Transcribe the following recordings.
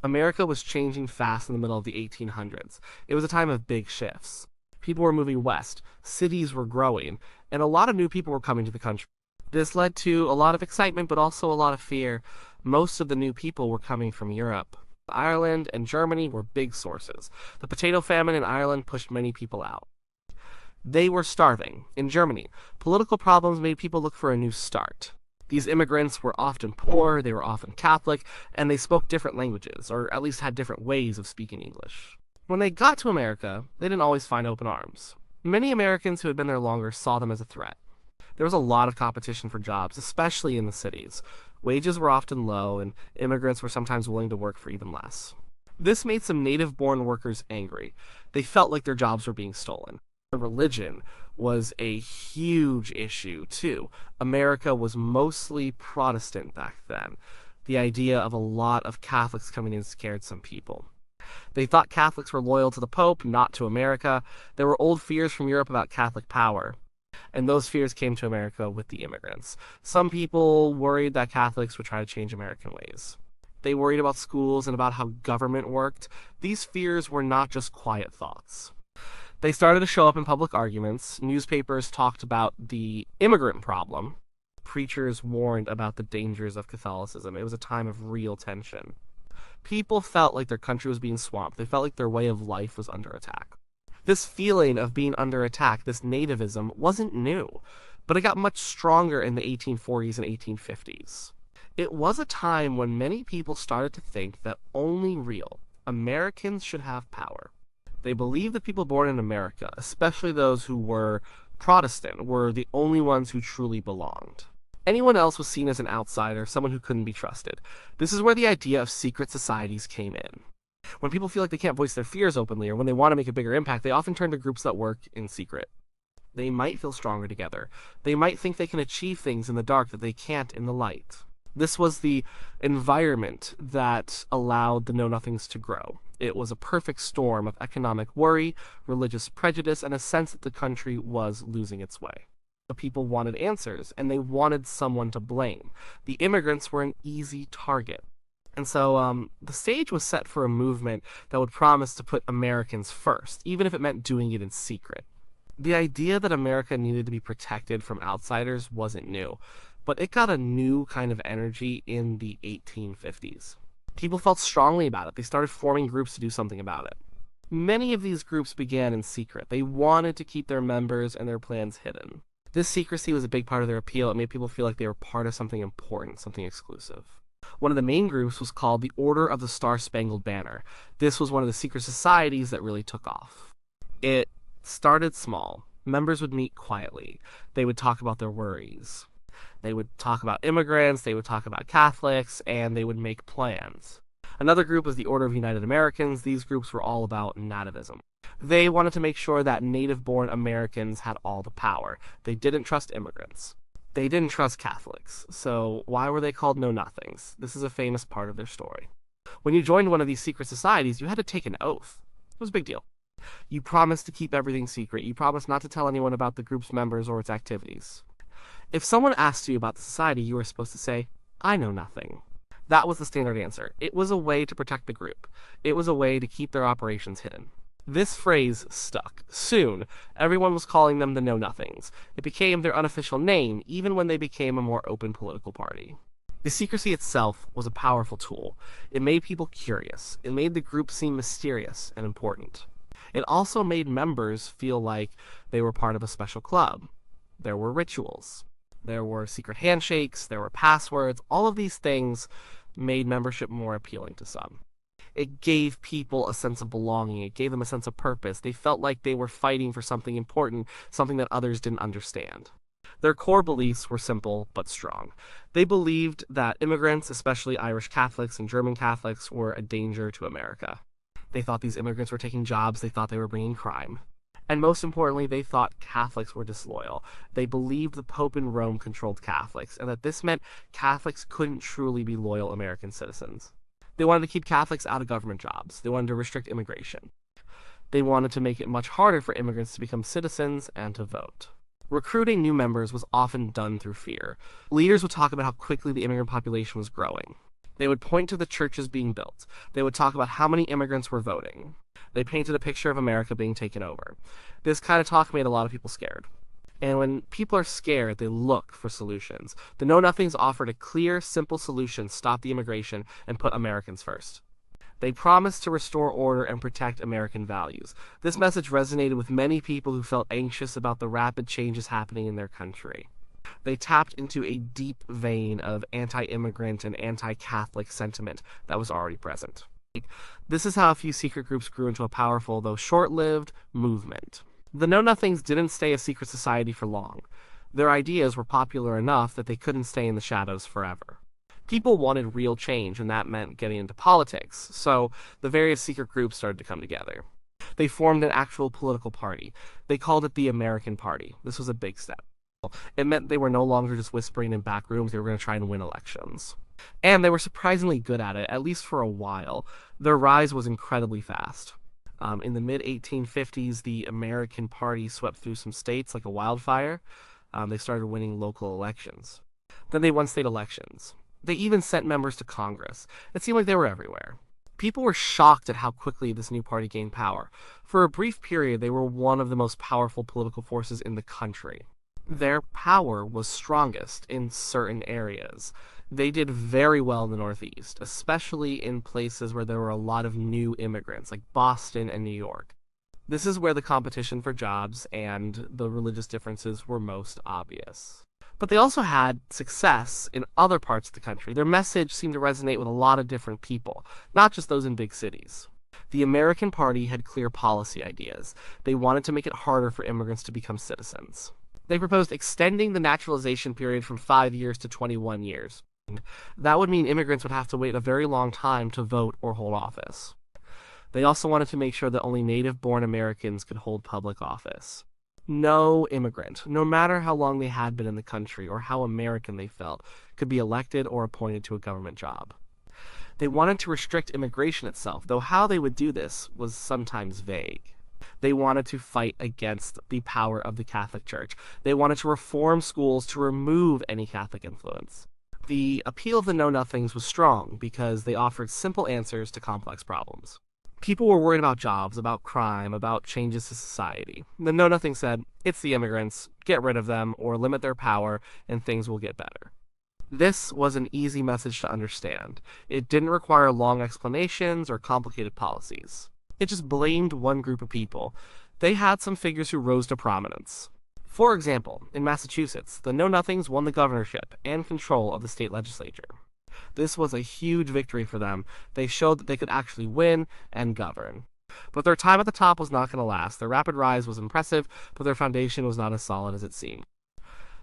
America was changing fast in the middle of the 1800s. It was a time of big shifts. People were moving west, cities were growing, and a lot of new people were coming to the country. This led to a lot of excitement, but also a lot of fear. Most of the new people were coming from Europe. Ireland and Germany were big sources. The potato famine in Ireland pushed many people out. They were starving. In Germany, political problems made people look for a new start. These immigrants were often poor, they were often Catholic, and they spoke different languages, or at least had different ways of speaking English. When they got to America, they didn't always find open arms. Many Americans who had been there longer saw them as a threat. There was a lot of competition for jobs, especially in the cities. Wages were often low, and immigrants were sometimes willing to work for even less. This made some native-born workers angry. They felt like their jobs were being stolen. Religion was a huge issue, too. America was mostly Protestant back then. The idea of a lot of Catholics coming in scared some people. They thought Catholics were loyal to the Pope, not to America. There were old fears from Europe about Catholic power, and those fears came to America with the immigrants. Some people worried that Catholics would try to change American ways. They worried about schools and about how government worked. These fears were not just quiet thoughts. They started to show up in public arguments. Newspapers talked about the immigrant problem. Preachers warned about the dangers of Catholicism. It was a time of real tension. People felt like their country was being swamped. They felt like their way of life was under attack. This feeling of being under attack, this nativism, wasn't new, but it got much stronger in the 1840s and 1850s. It was a time when many people started to think that only real Americans should have power. They believed that people born in America, especially those who were Protestant, were the only ones who truly belonged. Anyone else was seen as an outsider, someone who couldn't be trusted. This is where the idea of secret societies came in. When people feel like they can't voice their fears openly, or when they want to make a bigger impact, they often turn to groups that work in secret. They might feel stronger together. They might think they can achieve things in the dark that they can't in the light. This was the environment that allowed the know-nothings to grow. It was a perfect storm of economic worry, religious prejudice, and a sense that the country was losing its way. The people wanted answers, and they wanted someone to blame. The immigrants were an easy target. And so the stage was set for a movement that would promise to put Americans first, even if it meant doing it in secret. The idea that America needed to be protected from outsiders wasn't new, but it got a new kind of energy in the 1850s. People felt strongly about it. They started forming groups to do something about it. Many of these groups began in secret. They wanted to keep their members and their plans hidden. This secrecy was a big part of their appeal. It made people feel like they were part of something important, something exclusive. One of the main groups was called the Order of the Star-Spangled Banner. This was one of the secret societies that really took off. It started small. Members would meet quietly. They would talk about their worries. They would talk about immigrants, they would talk about Catholics, and they would make plans. Another group was the Order of United Americans. These groups were all about nativism. They wanted to make sure that native-born Americans had all the power. They didn't trust immigrants. They didn't trust Catholics. So why were they called know-nothings? This is a famous part of their story. When you joined one of these secret societies, you had to take an oath. It was a big deal. You promised to keep everything secret. You promised not to tell anyone about the group's members or its activities. If someone asked you about the society, you were supposed to say, "I know nothing." That was the standard answer. It was a way to protect the group. It was a way to keep their operations hidden. This phrase stuck. Soon, everyone was calling them the Know-Nothings. It became their unofficial name, even when they became a more open political party. The secrecy itself was a powerful tool. It made people curious. It made the group seem mysterious and important. It also made members feel like they were part of a special club. There were rituals. There were secret handshakes, there were passwords. All of these things made membership more appealing to some. It gave people a sense of belonging. It gave them a sense of purpose. They felt like they were fighting for something important, something that others didn't understand. Their core beliefs were simple but strong. They believed that immigrants, especially Irish Catholics and German Catholics, were a danger to America. They thought these immigrants were taking jobs. They thought they were bringing crime. And most importantly, they thought Catholics were disloyal. They believed the Pope in Rome controlled Catholics, and that this meant Catholics couldn't truly be loyal American citizens. They wanted to keep Catholics out of government jobs. They wanted to restrict immigration. They wanted to make it much harder for immigrants to become citizens and to vote. Recruiting new members was often done through fear. Leaders would talk about how quickly the immigrant population was growing. They would point to the churches being built. They would talk about how many immigrants were voting. They painted a picture of America being taken over. This kind of talk made a lot of people scared. And when people are scared, they look for solutions. The Know Nothings offered a clear, simple solution: stop the immigration and put Americans first. They promised to restore order and protect American values. This message resonated with many people who felt anxious about the rapid changes happening in their country. They tapped into a deep vein of anti-immigrant and anti-Catholic sentiment that was already present. This is how a few secret groups grew into a powerful, though short-lived, movement. The Know Nothings didn't stay a secret society for long. Their ideas were popular enough that they couldn't stay in the shadows forever. People wanted real change, and that meant getting into politics, so the various secret groups started to come together. They formed an actual political party. They called it the American Party. This was a big step. It meant they were no longer just whispering in back rooms. They were going to try and win elections. And they were surprisingly good at it, at least for a while. Their rise was incredibly fast. In the mid-1850s, the American Party swept through some states like a wildfire. They started winning local elections. Then they won state elections. They even sent members to Congress. It seemed like they were everywhere. People were shocked at how quickly this new party gained power. For a brief period, they were one of the most powerful political forces in the country. Their power was strongest in certain areas. They did very well in the Northeast, especially in places where there were a lot of new immigrants, like Boston and New York. This is where the competition for jobs and the religious differences were most obvious. But they also had success in other parts of the country. Their message seemed to resonate with a lot of different people, not just those in big cities. The American Party had clear policy ideas. They wanted to make it harder for immigrants to become citizens. They proposed extending the naturalization period from 5 years to 21 years. That would mean immigrants would have to wait a very long time to vote or hold office. They also wanted to make sure that only native-born Americans could hold public office. No immigrant, no matter how long they had been in the country or how American they felt, could be elected or appointed to a government job. They wanted to restrict immigration itself, though how they would do this was sometimes vague. They wanted to fight against the power of the Catholic Church. They wanted to reform schools to remove any Catholic influence. The appeal of the Know Nothings was strong because they offered simple answers to complex problems. People were worried about jobs, about crime, about changes to society. The Know Nothing said, it's the immigrants, get rid of them, or limit their power, and things will get better. This was an easy message to understand. It didn't require long explanations or complicated policies. It just blamed one group of people. They had some figures who rose to prominence. For example, in Massachusetts, the Know Nothings won the governorship and control of the state legislature. This was a huge victory for them. They showed that they could actually win and govern. But their time at the top was not going to last. Their rapid rise was impressive, but their foundation was not as solid as it seemed.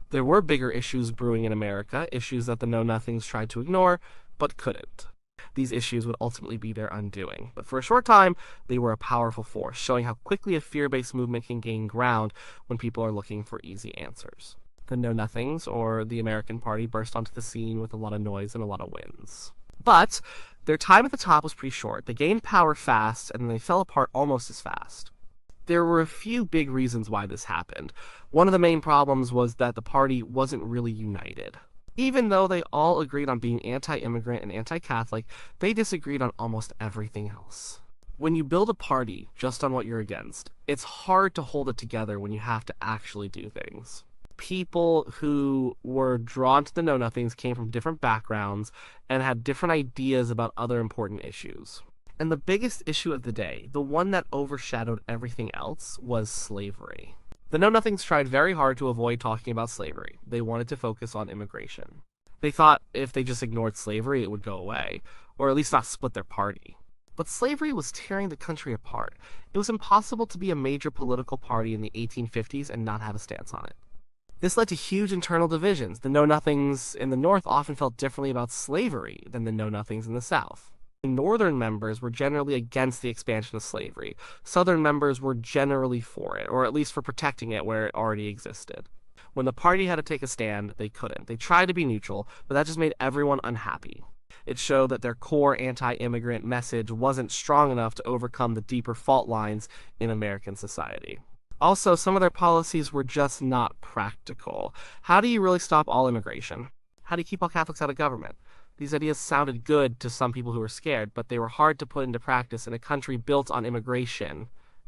There were bigger issues brewing in America, issues that the Know Nothings tried to ignore, but couldn't. These issues would ultimately be their undoing. But for a short time, they were a powerful force, showing how quickly a fear-based movement can gain ground when people are looking for easy answers. The Know Nothings, or the American Party, burst onto the scene with a lot of noise and a lot of wins. But their time at the top was pretty short. They gained power fast, and then they fell apart almost as fast. There were a few big reasons why this happened. One of the main problems was that the party wasn't really united. Even though they all agreed on being anti-immigrant and anti-Catholic, they disagreed on almost everything else. When you build a party just on what you're against, it's hard to hold it together when you have to actually do things. People who were drawn to the Know Nothings came from different backgrounds and had different ideas about other important issues. And the biggest issue of the day, the one that overshadowed everything else, was slavery. The Know Nothings tried very hard to avoid talking about slavery. They wanted to focus on immigration. They thought if they just ignored slavery, it would go away, or at least not split their party. But slavery was tearing the country apart. It was impossible to be a major political party in the 1850s and not have a stance on it. This led to huge internal divisions. The Know Nothings in the North often felt differently about slavery than the Know Nothings in the South. Northern members were generally against the expansion of slavery. Southern members were generally for it, or at least for protecting it where it already existed. When the party had to take a stand, they couldn't. They tried to be neutral, but that just made everyone unhappy. It showed that their core anti-immigrant message wasn't strong enough to overcome the deeper fault lines in American society. Also, some of their policies were just not practical. How do you really stop all immigration? How do you keep all Catholics out of government? These ideas sounded good to some people who were scared, but they were hard to put into practice in a country built on immigration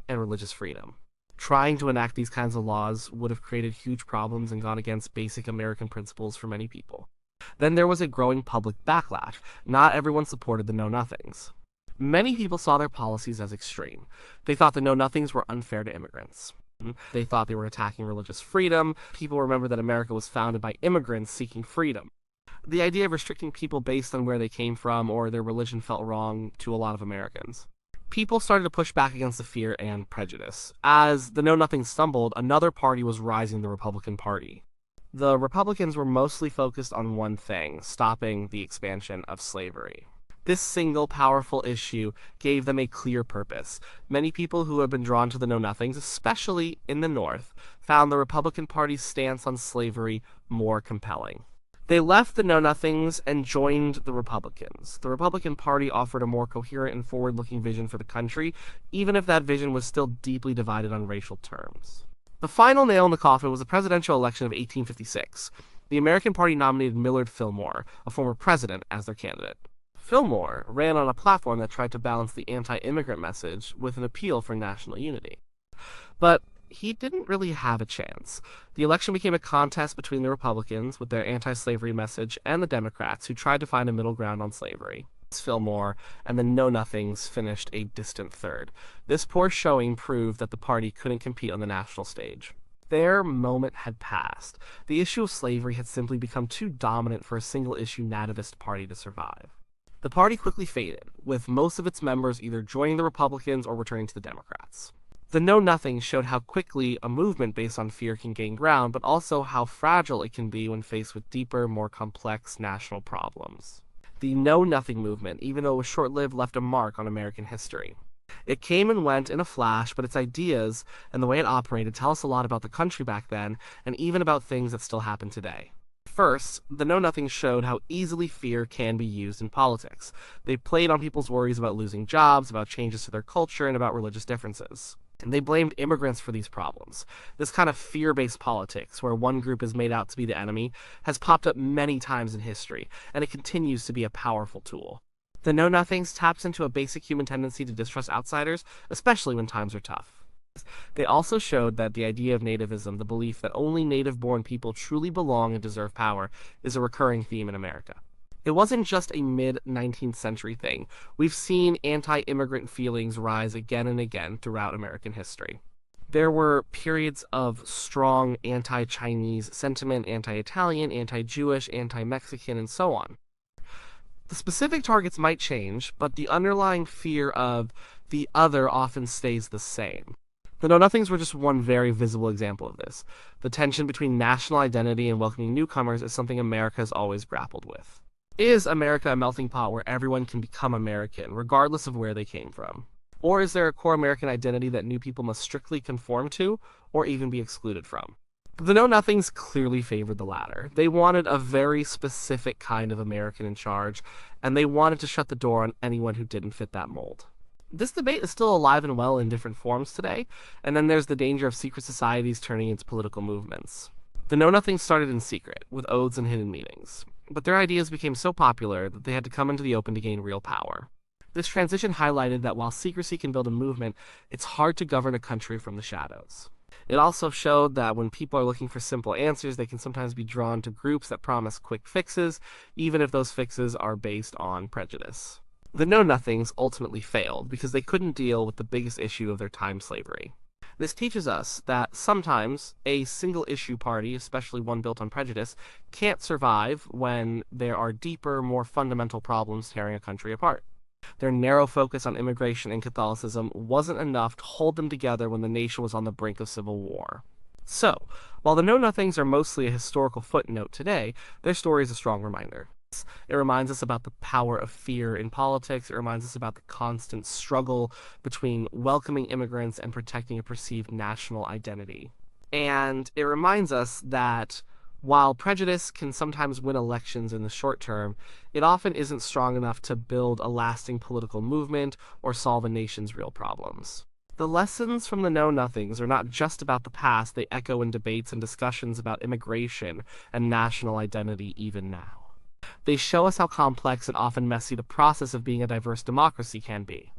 and religious freedom. Trying to enact these kinds of laws would have created huge problems and gone against basic American principles for many people. Then there was a growing public backlash. Not everyone supported the Know-Nothings. Many people saw their policies as extreme. They thought the Know-Nothings were unfair to immigrants. They thought they were attacking religious freedom. People remembered that America was founded by immigrants seeking freedom. The idea of restricting people based on where they came from or their religion felt wrong to a lot of Americans. People started to push back against the fear and prejudice. As the Know-Nothings stumbled, another party was rising, the Republican Party. The Republicans were mostly focused on one thing: stopping the expansion of slavery. This single, powerful issue gave them a clear purpose. Many people who had been drawn to the Know-Nothings, especially in the North, found the Republican Party's stance on slavery more compelling. They left the Know-Nothings and joined the Republicans. The Republican Party offered a more coherent and forward-looking vision for the country, even if that vision was still deeply divided on racial terms. The final nail in the coffin was the presidential election of 1856. The American Party nominated Millard Fillmore, a former president, as their candidate. Fillmore ran on a platform that tried to balance the anti-immigrant message with an appeal for national unity. But he didn't really have a chance. The election became a contest between the Republicans, with their anti-slavery message, and the Democrats, who tried to find a middle ground on slavery. Fillmore and the Know-Nothings finished a distant third. This poor showing proved that the party couldn't compete on the national stage. Their moment had passed. The issue of slavery had simply become too dominant for a single-issue nativist party to survive. The party quickly faded, with most of its members either joining the Republicans or returning to the Democrats. The Know-Nothings showed how quickly a movement based on fear can gain ground, but also how fragile it can be when faced with deeper, more complex national problems. The Know-Nothing movement, even though it was short-lived, left a mark on American history. It came and went in a flash, but its ideas and the way it operated tell us a lot about the country back then, and even about things that still happen today. First, the Know-Nothings showed how easily fear can be used in politics. They played on people's worries about losing jobs, about changes to their culture, and about religious differences. And they blamed immigrants for these problems. This kind of fear-based politics, where one group is made out to be the enemy, has popped up many times in history, and it continues to be a powerful tool. The Know-Nothings taps into a basic human tendency to distrust outsiders, especially when times are tough. They also showed that the idea of nativism, the belief that only native-born people truly belong and deserve power, is a recurring theme in America. It wasn't just a mid-19th century thing. We've seen anti-immigrant feelings rise again and again throughout American history. There were periods of strong anti-Chinese sentiment, anti-Italian, anti-Jewish, anti-Mexican, and so on. The specific targets might change, but the underlying fear of the other often stays the same. The Know-Nothings were just one very visible example of this. The tension between national identity and welcoming newcomers is something America has always grappled with. Is America a melting pot where everyone can become American, regardless of where they came from? Or is there a core American identity that new people must strictly conform to, or even be excluded from? The Know-Nothings clearly favored the latter. They wanted a very specific kind of American in charge, and they wanted to shut the door on anyone who didn't fit that mold. This debate is still alive and well in different forms today, and then there's the danger of secret societies turning into political movements. The Know-Nothings started in secret, with oaths and hidden meetings, but their ideas became so popular that they had to come into the open to gain real power. This transition highlighted that while secrecy can build a movement, it's hard to govern a country from the shadows. It also showed that when people are looking for simple answers, they can sometimes be drawn to groups that promise quick fixes, even if those fixes are based on prejudice. The Know-Nothings ultimately failed because they couldn't deal with the biggest issue of their time, slavery. This teaches us that sometimes a single-issue party, especially one built on prejudice, can't survive when there are deeper, more fundamental problems tearing a country apart. Their narrow focus on immigration and Catholicism wasn't enough to hold them together when the nation was on the brink of civil war. So, while the Know-Nothings are mostly a historical footnote today, their story is a strong reminder. It reminds us about the power of fear in politics. It reminds us about the constant struggle between welcoming immigrants and protecting a perceived national identity. And it reminds us that while prejudice can sometimes win elections in the short term, it often isn't strong enough to build a lasting political movement or solve a nation's real problems. The lessons from the Know-Nothings are not just about the past, they echo in debates and discussions about immigration and national identity even now. They show us how complex and often messy the process of being a diverse democracy can be.